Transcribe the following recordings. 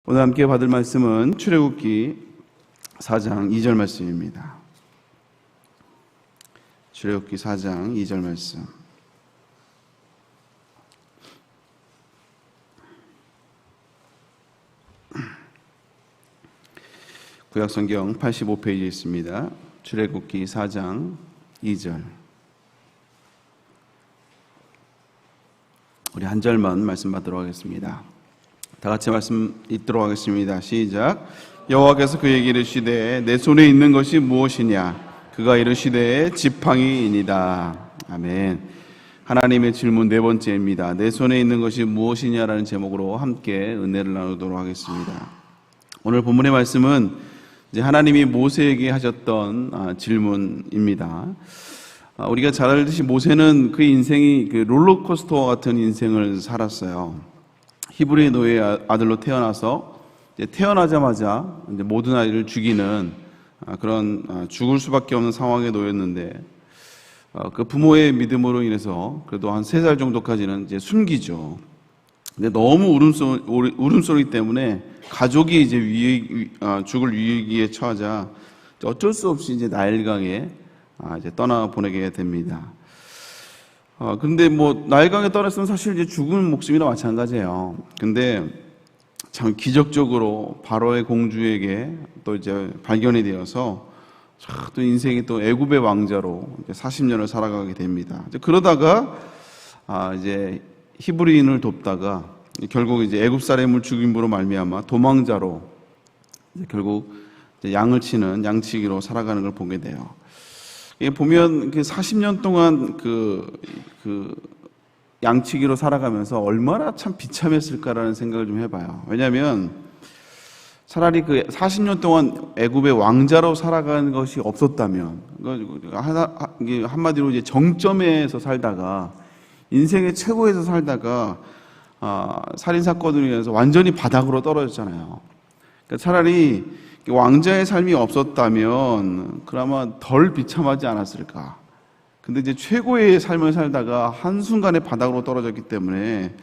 오늘 함께 받을 말씀은 출애굽기 4장 2절 말씀입니다. 출애굽기 4장 2절 말씀. 구약성경 85페이지에 있습니다. 출애굽기 4장 2절. 우리 한 절만 말씀 받도록 하겠습니다. 다 같이 말씀 읽도록 하겠습니다. 시작. 여호와께서 그에게 이르시되 내 손에 있는 것이 무엇이냐? 그가 이르시되 지팡이이니이다. 아멘. 하나님의 질문 네 번째입니다. 내 손에 있는 것이 무엇이냐라는 제목으로 함께 은혜를 나누도록 하겠습니다. 오늘 본문의 말씀은 이제 하나님이 모세에게 하셨던 질문입니다. 우리가 잘 알듯이 모세는 그 인생이 그 롤러코스터와 같은 인생을 살았어요. 히브리 노예의 아들로 태어나서 이제 태어나자마자 이제 모든 아이를 죽이는 그런 죽을 수밖에 없는 상황에 놓였는데 그 부모의 믿음으로 인해서 그래도 한 3살 정도까지는 이제 숨기죠. 근데 너무 울음소리 때문에 가족이 이제 죽을 위기에 처하자 어쩔 수 없이 이제 나일강에 이제 떠나 보내게 됩니다. 근데 나일강에 떠났으면 사실 이제 죽은 목숨이나 마찬가지예요. 근데 참 기적적으로 바로의 공주에게 또 이제 발견이 되어서 또 인생이 또 애굽의 왕자로 이제 40년을 살아가게 됩니다. 이제 그러다가 이제 히브리인을 돕다가 결국 이제 애굽 사람을 죽임으로 말미암아 도망자로 이제 결국 이제 양을 치는 양치기로 살아가는 걸 보게 돼요. 보면 그 40년 동안 그 양치기로 살아가면서 얼마나 참 비참했을까라는 생각을 좀 해봐요. 왜냐하면 차라리 그 40년 동안 애굽의 왕자로 살아가는 것이 없었다면, 한마디로 이제 정점에서 살다가 인생의 최고에서 살다가 살인 사건으로 인해서 완전히 바닥으로 떨어졌잖아요. 그러니까 차라리 왕자의 삶이 없었다면 그나마 덜 비참하지 않았을까. 근데 이제 최고의 삶을 살다가 한순간에 바닥으로 떨어졌기 때문에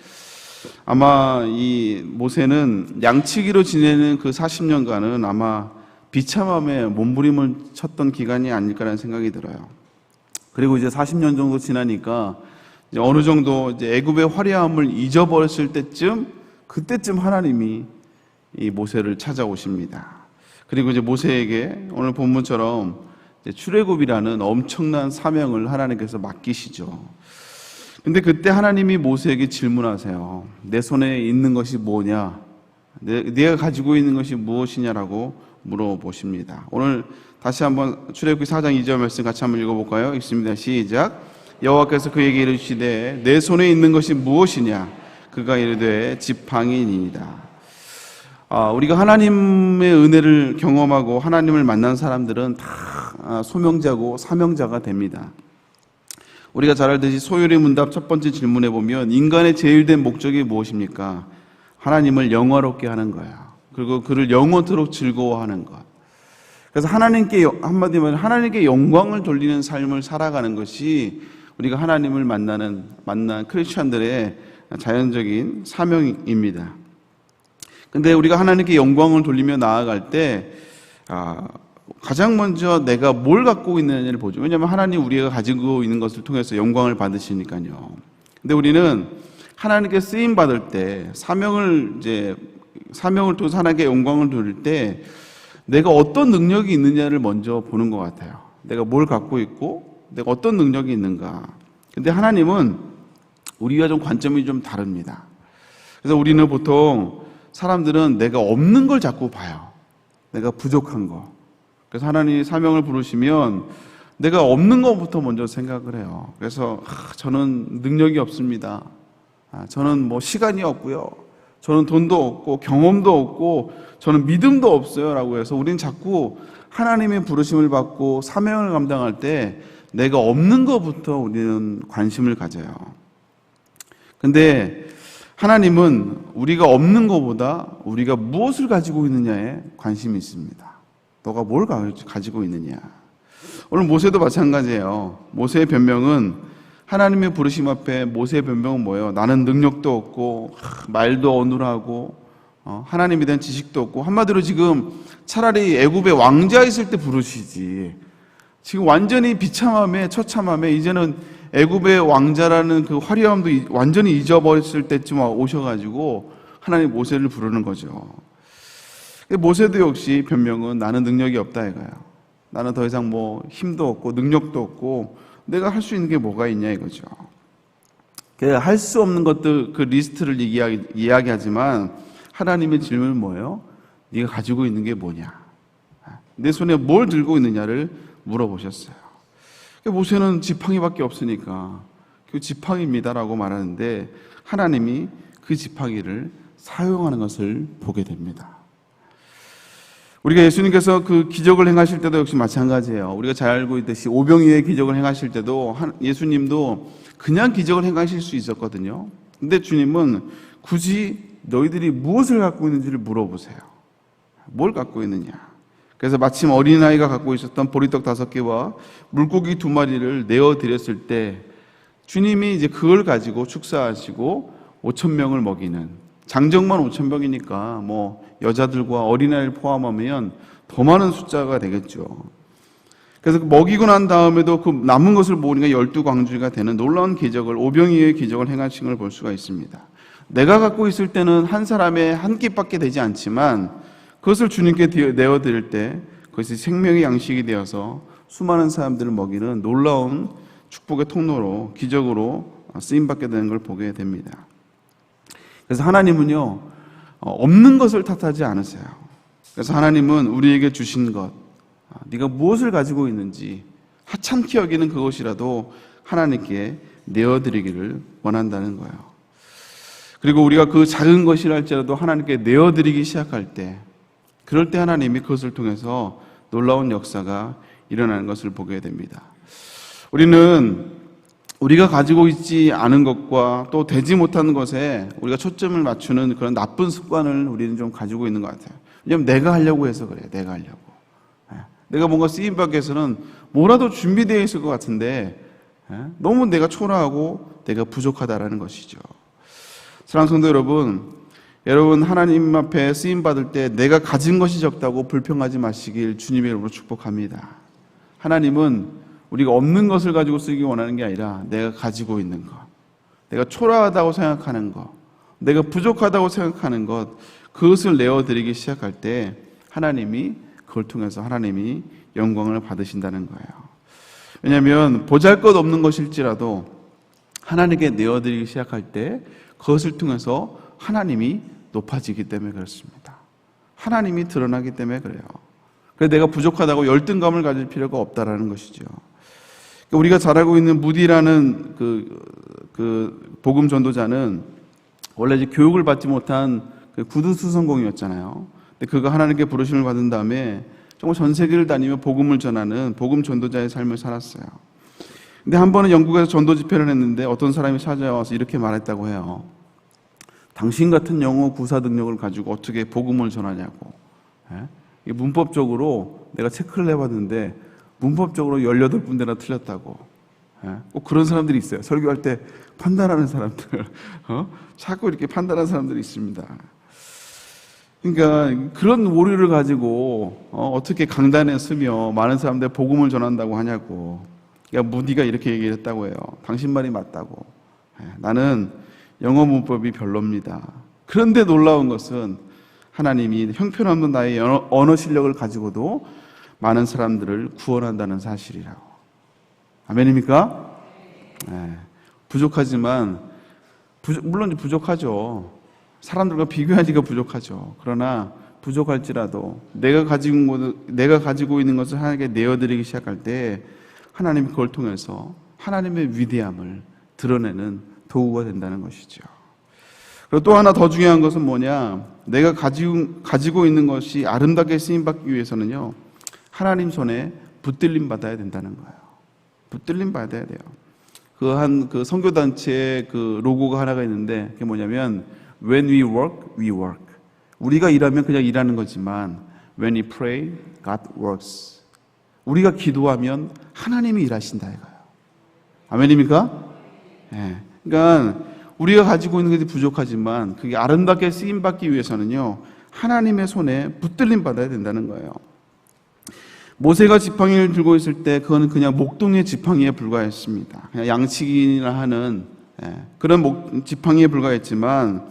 아마 이 모세는 양치기로 지내는 그 40년간은 아마 비참함에 몸부림을 쳤던 기간이 아닐까라는 생각이 들어요. 그리고 이제 40년 정도 지나니까 이제 어느 정도 이제 애굽의 화려함을 잊어버렸을 때쯤, 그때쯤 하나님이 이 모세를 찾아오십니다. 그리고 이제 모세에게 오늘 본문처럼 출애굽이라는 엄청난 사명을 하나님께서 맡기시죠. 근데 그때 하나님이 모세에게 질문하세요. 내 손에 있는 것이 뭐냐? 네가 가지고 있는 것이 무엇이냐라고 물어보십니다. 오늘 다시 한번 출애굽기 4장 2절 말씀 같이 한번 읽어볼까요? 읽습니다. 시작. 여호와께서 그에게 이르시되 내 손에 있는 것이 무엇이냐? 그가 이르되 지팡이니이다. 우리가 하나님의 은혜를 경험하고 하나님을 만난 사람들은 다 소명자고 사명자가 됩니다. 우리가 잘 알듯이 소율의 문답 첫 번째 질문에 보면 인간의 제일 된 목적이 무엇입니까? 하나님을 영화롭게 하는 거야. 그리고 그를 영원토록 즐거워하는 것. 그래서 하나님께, 한마디로 하나님께 영광을 돌리는 삶을 살아가는 것이 우리가 하나님을 만난 크리스천들의 자연적인 사명입니다. 근데 우리가 하나님께 영광을 돌리며 나아갈 때 가장 먼저 내가 뭘 갖고 있느냐를 보죠. 왜냐하면 하나님 우리가 가지고 있는 것을 통해서 영광을 받으시니까요. 근데 우리는 하나님께 쓰임 받을 때 사명을 통해서 하나님께 영광을 돌릴 때 내가 어떤 능력이 있느냐를 먼저 보는 것 같아요. 내가 뭘 갖고 있고 내가 어떤 능력이 있는가. 근데 하나님은 우리와 좀 관점이 좀 다릅니다. 그래서 우리는 보통 사람들은 내가 없는 걸 자꾸 봐요. 내가 부족한 거. 그래서 하나님이 사명을 부르시면 내가 없는 것부터 먼저 생각을 해요. 그래서 저는 능력이 없습니다. 저는 시간이 없고요. 저는 돈도 없고 경험도 없고 저는 믿음도 없어요 라고 해서 우리는 자꾸 하나님의 부르심을 받고 사명을 감당할 때 내가 없는 것부터 우리는 관심을 가져요. 근데 하나님은 우리가 없는 것보다 우리가 무엇을 가지고 있느냐에 관심이 있습니다. 너가 뭘 가지고 있느냐. 오늘 모세도 마찬가지예요. 모세의 변명은 하나님의 부르심 앞에 모세의 변명은 뭐예요? 나는 능력도 없고 말도 어눌하고 하나님에 대한 지식도 없고, 한마디로 지금 차라리 애굽의 왕자 있을 때 부르시지, 지금 완전히 비참함에 처참함에 이제는 애굽의 왕자라는 그 화려함도 완전히 잊어버렸을 때쯤 오셔가지고 하나님 모세를 부르는 거죠. 모세도 역시 변명은 나는 능력이 없다 이거야. 나는 더 이상 뭐 힘도 없고 능력도 없고 내가 할 수 있는 게 뭐가 있냐 이거죠. 할 수 없는 것들 그 리스트를 이야기하지만 하나님의 질문은 뭐예요? 네가 가지고 있는 게 뭐냐? 내 손에 뭘 들고 있느냐를 물어보셨어요. 모세는 지팡이밖에 없으니까 그 지팡이입니다라고 말하는데 하나님이 그 지팡이를 사용하는 것을 보게 됩니다. 우리가 예수님께서 그 기적을 행하실 때도 역시 마찬가지예요. 우리가 잘 알고 있듯이 오병이어의 기적을 행하실 때도 예수님도 그냥 기적을 행하실 수 있었거든요. 근데 주님은 굳이 너희들이 무엇을 갖고 있는지를 물어보세요. 뭘 갖고 있느냐. 그래서 마침 어린아이가 갖고 있었던 보리떡 5개와 물고기 2마리를 내어드렸을 때 주님이 이제 그걸 가지고 축사하시고 5,000명을 먹이는, 장정만 5,000명이니까 뭐 여자들과 어린아이를 포함하면 더 많은 숫자가 되겠죠. 그래서 먹이고 난 다음에도 그 남은 것을 모으니까 12광주리가 되는 놀라운 기적을, 오병이어의 기적을 행하신 걸 볼 수가 있습니다. 내가 갖고 있을 때는 한 사람의 한 끼밖에 되지 않지만 그것을 주님께 내어드릴 때 그것이 생명의 양식이 되어서 수많은 사람들을 먹이는 놀라운 축복의 통로로, 기적으로 쓰임받게 되는 걸 보게 됩니다. 그래서 하나님은요, 없는 것을 탓하지 않으세요. 그래서 하나님은 우리에게 주신 것, 네가 무엇을 가지고 있는지 하찮게 여기는 그것이라도 하나님께 내어드리기를 원한다는 거예요. 그리고 우리가 그 작은 것이라 할지라도 하나님께 내어드리기 시작할 때, 그럴 때 하나님이 그것을 통해서 놀라운 역사가 일어나는 것을 보게 됩니다. 우리는 우리가 가지고 있지 않은 것과 또 되지 못하는 것에 우리가 초점을 맞추는 그런 나쁜 습관을 우리는 좀 가지고 있는 것 같아요. 왜냐하면 내가 하려고 해서 그래요. 내가 하려고. 내가 뭔가 쓰임받기 위해서는 뭐라도 준비되어 있을 것 같은데 너무 내가 초라하고 내가 부족하다라는 것이죠. 사랑하는 성도 여러분 하나님 앞에 쓰임받을 때 내가 가진 것이 적다고 불평하지 마시길 주님의 이름으로 축복합니다. 하나님은 우리가 없는 것을 가지고 쓰기 원하는 게 아니라 내가 가지고 있는 것, 내가 초라하다고 생각하는 것, 내가 부족하다고 생각하는 것, 그것을 내어드리기 시작할 때 하나님이 그걸 통해서 하나님이 영광을 받으신다는 거예요. 왜냐하면 보잘것없는 것일지라도 하나님께 내어드리기 시작할 때 그것을 통해서 하나님이 높아지기 때문에 그렇습니다. 하나님이 드러나기 때문에 그래요. 그래서 내가 부족하다고 열등감을 가질 필요가 없다라는 것이죠. 우리가 잘 알고 있는 무디라는 그 복음 전도자는 원래 이제 교육을 받지 못한 그 구두 수성공이었잖아요. 근데 그가 하나님께 부르심을 받은 다음에 정말 전 세계를 다니며 복음을 전하는 복음 전도자의 삶을 살았어요. 근데 한 번은 영국에서 전도 집회를 했는데 어떤 사람이 찾아와서 이렇게 말했다고 해요. 당신 같은 영어 구사 능력을 가지고 어떻게 복음을 전하냐고. 이게 문법적으로 내가 체크를 해봤는데 문법적으로 18군데나 틀렸다고. 꼭 그런 사람들이 있어요. 설교할 때 판단하는 사람들. 자꾸 이렇게 판단하는 사람들이 있습니다. 그러니까 그런 오류를 가지고 어떻게 강단에 서며 많은 사람들 복음을 전한다고 하냐고. 그러니까 무디가 이렇게 얘기했다고 해요. 당신 말이 맞다고. 나는 영어 문법이 별로입니다. 그런데 놀라운 것은 하나님이 형편없는 나의 언어 실력을 가지고도 많은 사람들을 구원한다는 사실이라고. 아멘입니까? 네. 부족하지만 물론 부족하죠. 사람들과 비교하니까 부족하죠. 그러나 부족할지라도 내가 가지고 있는 것을 하나님께 내어드리기 시작할 때 하나님이 그걸 통해서 하나님의 위대함을 드러내는 도구가 된다는 것이죠. 그리고 또 하나 더 중요한 것은 뭐냐? 내가 가지고 있는 것이 아름답게 쓰임받기 위해서는요, 하나님 손에 붙들림 받아야 된다는 거예요. 붙들림 받아야 돼요. 그 선교단체의 그 로고가 하나가 있는데 그게 뭐냐면 When we work, we work. 우리가 일하면 그냥 일하는 거지만 When we pray, God works. 우리가 기도하면 하나님이 일하신다 이거예요. 아멘입니까? 네. 그러니까 우리가 가지고 있는 것이 부족하지만 그게 아름답게 쓰임받기 위해서는요, 하나님의 손에 붙들림 받아야 된다는 거예요. 모세가 지팡이를 들고 있을 때 그거는 그냥 목동의 지팡이에 불과했습니다. 그냥 양치기나 하는 그런 지팡이에 불과했지만,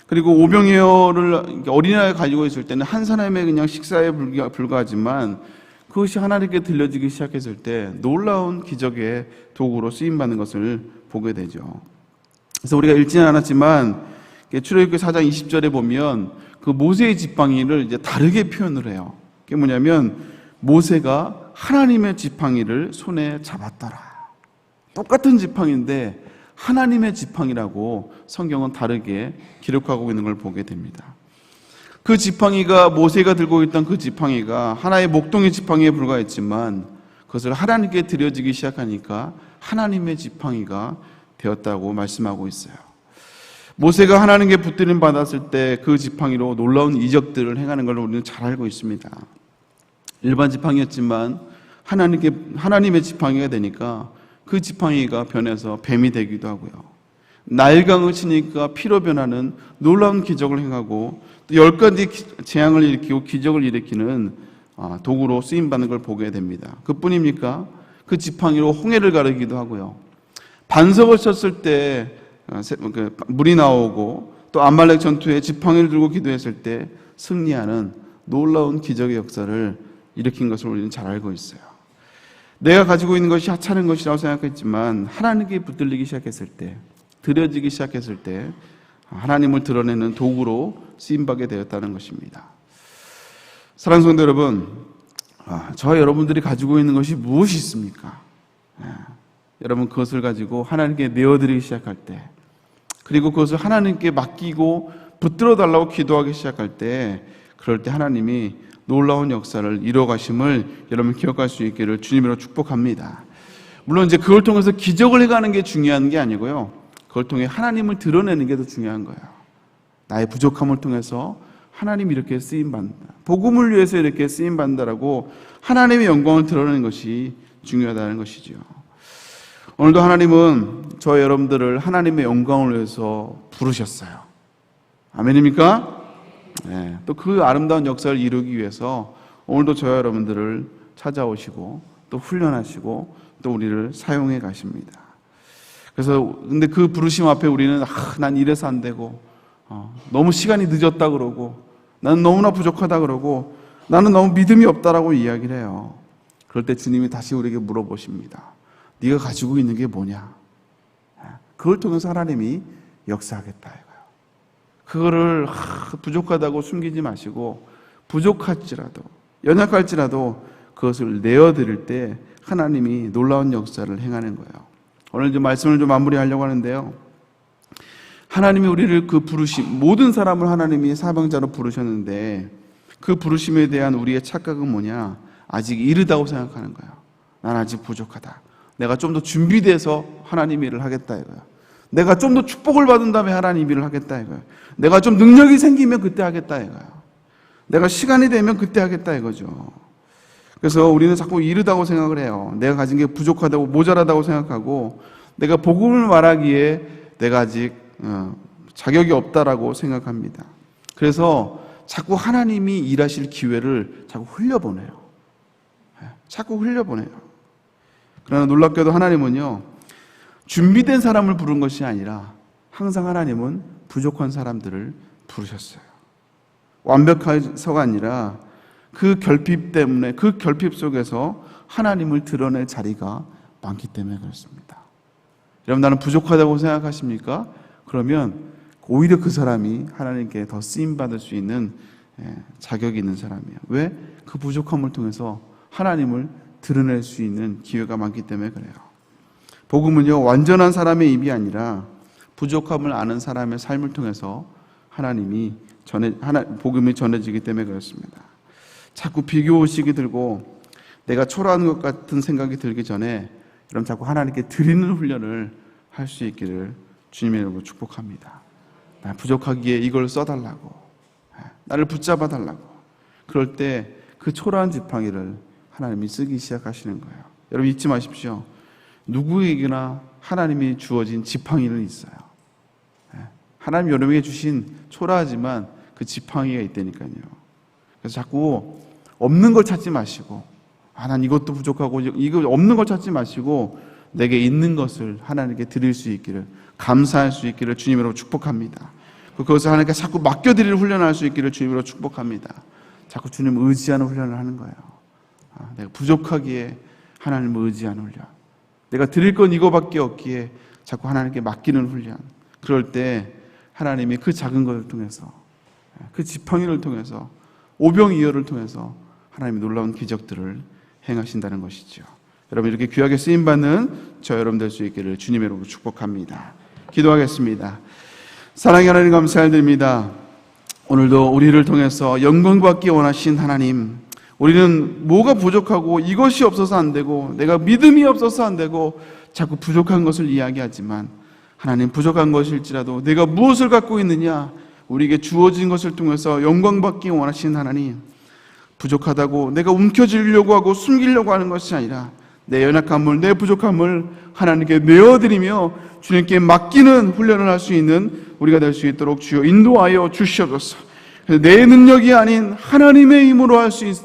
그리고 오병이어를 어린아이가 가지고 있을 때는 한 사람의 그냥 식사에 불과하지만, 그것이 하나님께 들려지기 시작했을 때 놀라운 기적의 도구로 쓰임받는 것을 보게 되죠. 그래서 우리가 읽지는 않았지만 출애굽기 4장 20절에 보면 그 모세의 지팡이를 이제 다르게 표현을 해요. 그게 뭐냐면 모세가 하나님의 지팡이를 손에 잡았더라. 똑같은 지팡이인데 하나님의 지팡이라고 성경은 다르게 기록하고 있는 걸 보게 됩니다. 그 지팡이가, 모세가 들고 있던 그 지팡이가 하나의 목동의 지팡이에 불과했지만 그것을 하나님께 드려지기 시작하니까 하나님의 지팡이가 되었다고 말씀하고 있어요. 모세가 하나님께 붙들림 받았을 때 그 지팡이로 놀라운 이적들을 행하는 걸 우리는 잘 알고 있습니다. 일반 지팡이였지만 하나님의 지팡이가 되니까 그 지팡이가 변해서 뱀이 되기도 하고요. 날강을 치니까 피로 변하는 놀라운 기적을 행하고 또 10가지 재앙을 일으키고 기적을 일으키는 도구로 쓰임받는 걸 보게 됩니다. 그뿐입니까? 그 지팡이로 홍해를 가르기도 하고요. 반석을 쳤을 때 물이 나오고, 또 아말렉 전투에 지팡이를 들고 기도했을 때 승리하는 놀라운 기적의 역사를 일으킨 것을 우리는 잘 알고 있어요. 내가 가지고 있는 것이 하찮은 것이라고 생각했지만 하나님께 붙들리기 시작했을 때, 드려지기 시작했을 때 하나님을 드러내는 도구로 쓰임받게 되었다는 것입니다. 사랑하는 성도 여러분, 저와 여러분들이 가지고 있는 것이 무엇이 있습니까? 여러분, 그것을 가지고 하나님께 내어드리기 시작할 때, 그리고 그것을 하나님께 맡기고 붙들어 달라고 기도하기 시작할 때, 그럴 때 하나님이 놀라운 역사를 이루어 가심을 여러분 기억할 수 있기를 주님으로 축복합니다. 물론 이제 그걸 통해서 기적을 해가는 게 중요한 게 아니고요, 그걸 통해 하나님을 드러내는 게 더 중요한 거예요. 나의 부족함을 통해서 하나님이 이렇게 쓰임받는다, 복음을 위해서 이렇게 쓰임받는다라고 하나님의 영광을 드러내는 것이 중요하다는 것이죠. 오늘도 하나님은 저와 여러분들을 하나님의 영광을 위해서 부르셨어요. 아멘입니까? 네, 또 그 아름다운 역사를 이루기 위해서 오늘도 저와 여러분들을 찾아오시고 또 훈련하시고 또 우리를 사용해 가십니다. 그래서 근데 그 부르심 앞에 우리는 난 이래서 안 되고, 너무 시간이 늦었다 그러고, 나는 너무나 부족하다 그러고, 나는 너무 믿음이 없다라고 이야기를 해요. 그럴 때 주님이 다시 우리에게 물어보십니다. 네가 가지고 있는 게 뭐냐? 그걸 통해서 하나님이 역사하겠다 이거예요. 그거를 부족하다고 숨기지 마시고, 부족할지라도 연약할지라도 그것을 내어드릴 때 하나님이 놀라운 역사를 행하는 거예요. 오늘 좀 말씀을 좀 마무리하려고 하는데요, 하나님이 우리를 그 부르심, 모든 사람을 하나님이 사명자로 부르셨는데 그 부르심에 대한 우리의 착각은 뭐냐? 아직 이르다고 생각하는 거예요. 난 아직 부족하다. 내가 좀 더 준비돼서 하나님 일을 하겠다 이거야. 내가 좀 더 축복을 받은 다음에 하나님 일을 하겠다 이거야. 내가 좀 능력이 생기면 그때 하겠다 이거야. 내가 시간이 되면 그때 하겠다 이거죠. 그래서 우리는 자꾸 이르다고 생각을 해요. 내가 가진 게 부족하다고, 모자라다고 생각하고, 내가 복음을 말하기에 내가 아직 자격이 없다라고 생각합니다. 그래서 자꾸 하나님이 일하실 기회를 자꾸 흘려보내요. 자꾸 흘려보내요. 그러나 놀랍게도 하나님은요, 준비된 사람을 부른 것이 아니라 항상 하나님은 부족한 사람들을 부르셨어요. 완벽해서가 아니라 그 결핍 때문에, 그 결핍 속에서 하나님을 드러낼 자리가 많기 때문에 그렇습니다. 여러분, 나는 부족하다고 생각하십니까? 그러면 오히려 그 사람이 하나님께 더 쓰임받을 수 있는 자격이 있는 사람이에요. 왜? 그 부족함을 통해서 하나님을 드러낼 수 있는 기회가 많기 때문에 그래요. 복음은요, 완전한 사람의 입이 아니라 부족함을 아는 사람의 삶을 통해서 복음이 전해지기 때문에 그렇습니다. 자꾸 비교의식이 들고 내가 초라한 것 같은 생각이 들기 전에 여러분 자꾸 하나님께 드리는 훈련을 할 수 있기를 주님의 이름으로 축복합니다. 나 부족하기에 이걸 써달라고, 나를 붙잡아 달라고. 그럴 때 그 초라한 지팡이를 하나님이 쓰기 시작하시는 거예요. 여러분 잊지 마십시오. 누구에게나 하나님이 주어진 지팡이는 있어요. 하나님 여러분에게 주신 초라하지만 그 지팡이가 있다니까요. 그래서 자꾸 없는 걸 찾지 마시고, 난 이것도 부족하고 이거 없는 걸 찾지 마시고 내게 있는 것을 하나님께 드릴 수 있기를, 감사할 수 있기를 주님으로 축복합니다. 그것을 하나님께 자꾸 맡겨드릴 훈련할 수 있기를 주님으로 축복합니다. 자꾸 주님 의지하는 훈련을 하는 거예요. 내가 부족하기에 하나님을 의지하는 훈련, 내가 드릴 건 이거밖에 없기에 자꾸 하나님께 맡기는 훈련. 그럴 때 하나님이 그 작은 것을 통해서, 그 지팡이를 통해서, 오병이어를 통해서 하나님이 놀라운 기적들을 행하신다는 것이죠. 여러분, 이렇게 귀하게 쓰임받는 저 여러분 될 수 있기를 주님의 이름으로 축복합니다. 기도하겠습니다. 사랑의 하나님, 감사드립니다. 오늘도 우리를 통해서 영광 받기 원하신 하나님, 우리는 뭐가 부족하고 이것이 없어서 안 되고 내가 믿음이 없어서 안 되고 자꾸 부족한 것을 이야기하지만, 하나님, 부족한 것일지라도 내가 무엇을 갖고 있느냐, 우리에게 주어진 것을 통해서 영광 받기 원하신 하나님, 부족하다고 내가 움켜쥐려고 하고 숨기려고 하는 것이 아니라 내 연약함을, 내 부족함을 하나님께 내어드리며 주님께 맡기는 훈련을 할 수 있는 우리가 될 수 있도록 주여 인도하여 주시옵소서. 내 능력이 아닌 하나님의 힘으로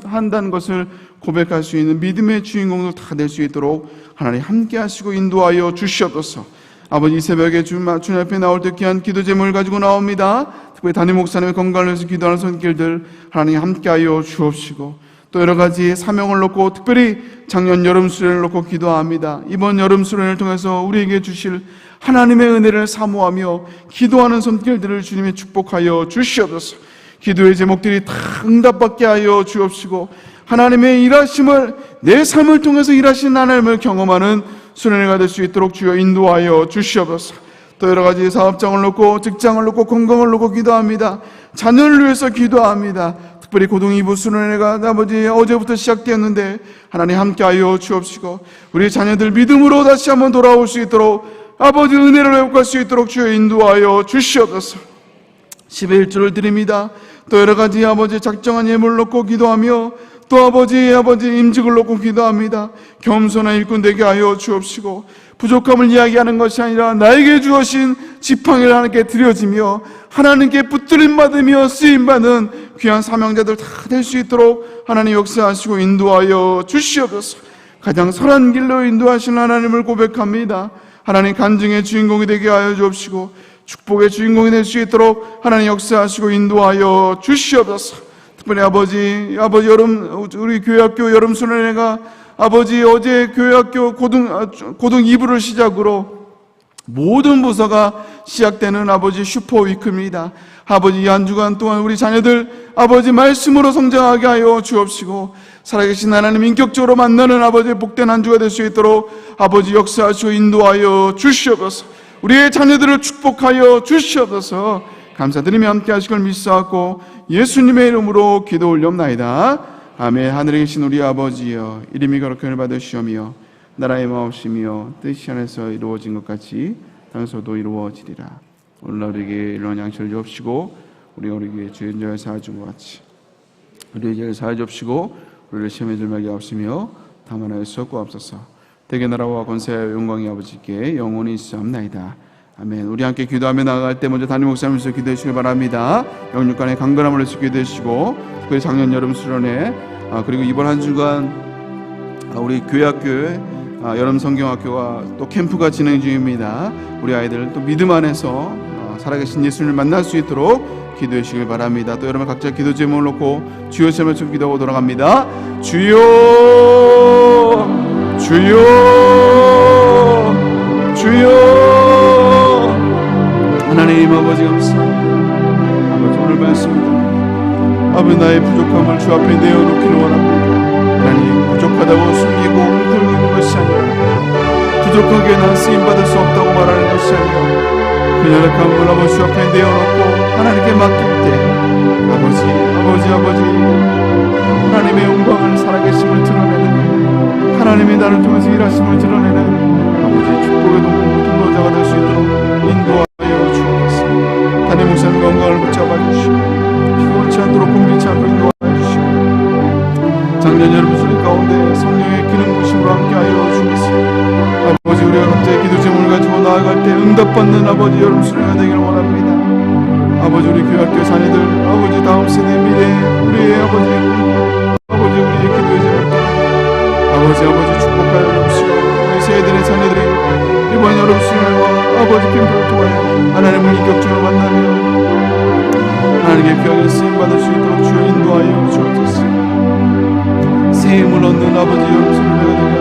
한다는 것을 고백할 수 있는 믿음의 주인공들 다 될 수 있도록 하나님 함께 하시고 인도하여 주시옵소서. 아버지, 이 새벽에 주님 앞에 나올 때 귀한 기도 제목을 가지고 나옵니다. 특별히 담임 목사님의 건강을 위해서 기도하는 손길들 하나님 함께하여 주옵시고, 또 여러 가지 사명을 놓고 특별히 작년 여름 수련을 놓고 기도합니다. 이번 여름 수련을 통해서 우리에게 주실 하나님의 은혜를 사모하며 기도하는 손길들을 주님이 축복하여 주시옵소서. 기도의 제목들이 다 응답받게 하여 주옵시고, 하나님의 일하심을, 내 삶을 통해서 일하신 하나님을 경험하는 수련회가 될 수 있도록 주여 인도하여 주시옵소서. 또 여러 가지 사업장을 놓고, 직장을 놓고, 건강을 놓고 기도합니다. 자녀를 위해서 기도합니다. 특별히 고등 2부 수련회가 아버지 어제부터 시작되었는데 하나님 함께하여 주옵시고, 우리 자녀들 믿음으로 다시 한번 돌아올 수 있도록 아버지 은혜를 회복할 수 있도록 주여 인도하여 주시옵소서. 10의 1조를 드립니다. 또 여러 가지 아버지 작정한 예물을 놓고 기도하며, 또 아버지 임직을 놓고 기도합니다. 겸손한 일꾼 되게 하여 주옵시고, 부족함을 이야기하는 것이 아니라 나에게 주어진 지팡이를 하나님께 드려지며 하나님께 붙들림 받으며 쓰임받는 귀한 사명자들 다 될 수 있도록 하나님 역사하시고 인도하여 주시옵소서. 가장 선한 길로 인도하시는 하나님을 고백합니다. 하나님 간증의 주인공이 되게 하여 주옵시고, 축복의 주인공이 될 수 있도록 하나님 역사하시고 인도하여 주시옵소서. 특별히 아버지 여름, 우리 교회학교 여름 수련회가 아버지 어제 교회학교 고등 2부를 시작으로 모든 부서가 시작되는 아버지 슈퍼위크입니다. 아버지 이 한 주간 동안 우리 자녀들 아버지 말씀으로 성장하게 하여 주옵시고, 살아계신 하나님 인격적으로 만나는 아버지 복된 한 주가 될 수 있도록 아버지 역사하시고 인도하여 주시옵소서. 우리의 자녀들을 축복하여 주시옵소서. 감사드리며 함께 하실 걸 믿사옵고 예수님의 이름으로 기도 올려옵나이다. 아멘. 하늘에 계신 우리 아버지여, 이름이 거룩함을 받으시오며 나라의 마옵시며 뜻이 하늘에서 이루어진 것 같이 땅에서도 이루어지리라. 오늘날 우리에게 일용할 양식을 주옵시고, 우리에게 죄인 자를 사하여 준 것 같이 우리의 죄를 사하여 주옵시고, 우리를 시험에 들게 하옵시며 다만 하여서 구하옵소서. 대개 나라와 권세와 영광이 아버지께 영원히 있사옵나이다. 아멘. 우리 함께 기도하며 나아갈 때 먼저 담임 목사님께서 기도해 주시기 바랍니다. 영육간의 강건함을 위해서 기도해 주시고, 특별히 작년 여름 수련회, 그리고 이번 한 주간 우리 교회학교에 여름 성경학교가 또 캠프가 진행 중입니다. 우리 아이들 또 믿음 안에서 살아계신 예수님을 만날 수 있도록 기도해 주시길 바랍니다. 또 여러분 각자 기도 제목을 놓고 주여 제목을 좀 기도하고 돌아갑니다. 주여, 주여, 주여. 하나님 아버지 감사합니다. 아버지 오늘 말씀입니다. 아버지 나의 부족함을 주 앞에 내어놓기를 원합니다. 하나님 부족하다고 숨기고 웅크리고 있는 것이 아니라, 부족하게 난 쓰임받을 수 없다고 말하는 것이 아니라, 그 연약함을 아버지 주 앞에 내어놓고 하나님께 맡길 때 아버지 하나님의 영광을, 살아계심을 드러내는, 하나님의 나를 통해서 일하심을 드러내는 아버지 축복의 통로자가 될 수 있도록 인도하여 주옵소서. 담임 목사님 건강을 붙잡아 주시고, 피곤치 않도록 곤비치 않도록 인도하여 주시고, 작년 여름 수련 가운데 성령의 기름 부심으로 함께하여 주옵소서. 아버지 우리가 각자의 기도 제목을 가지고 나아갈 때 응답받는 아버지 여러분 수요가 되기를 원합니다. 아버지 우리 교학교 자녀들 아버지 다음 세대 미래 우리의 아버지 우리의 기도의 제목들 아버지 축복하여 주시고 우리 세대의 자녀들이 이번 여름 수요일과 아버지 캠프를 통하여 하나님을 인격적으로 만나며 하나님께 귀하게 쓰임받을 수 있도록 주여 인도하여 주옵소서. 새 힘을 얻는 아버지 여러분 수요일가 되길